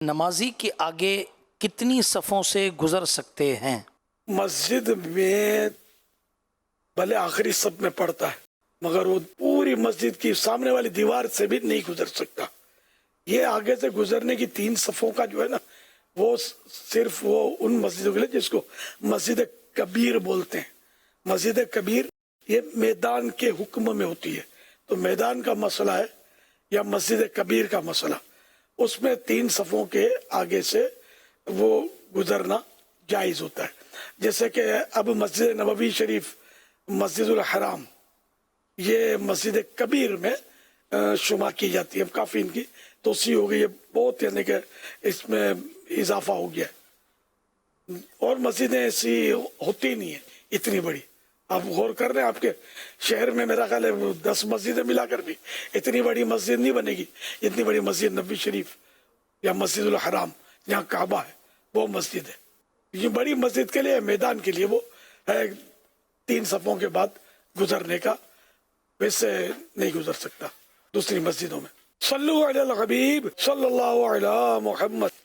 نمازی کے آگے کتنی صفوں سے گزر سکتے ہیں؟ مسجد میں بھلے آخری صف میں پڑتا ہے مگر وہ پوری مسجد کی سامنے والی دیوار سے بھی نہیں گزر سکتا. یہ آگے سے گزرنے کی 3 صفوں کا جو ہے نا وہ صرف وہ ان مسجدوں کے لیے جس کو مسجد کبیر بولتے ہیں. مسجد کبیر یہ میدان کے حکم میں ہوتی ہے. تو میدان کا مسئلہ ہے یا مسجد کبیر کا مسئلہ، اس میں 3 صفوں کے آگے سے وہ گزرنا جائز ہوتا ہے. جیسے کہ اب مسجد نبوی شریف، مسجد الحرام یہ مسجد کبیر میں شمار کی جاتی ہے. اب کافی ان کی توسیع ہو گئی ہے بہت، یعنی کہ اس میں اضافہ ہو گیا ہے. اور مسجدیں ایسی ہوتی نہیں ہیں اتنی بڑی. آپ غور کر رہے ہیں آپ کے شہر میں میرا خیال ہے 10 مسجدیں ملا کر بھی اتنی بڑی مسجد نہیں بنے گی اتنی بڑی مسجد نبوی شریف یا مسجد الحرام جہاں کعبہ ہے وہ مسجد ہے. یہ بڑی مسجد کے لیے، میدان کے لیے وہ ہے 3 صفوں کے بعد گزرنے کا، ویسے نہیں گزر سکتا دوسری مسجدوں میں. صلو علی الحبیب صلی اللہ علی محمد.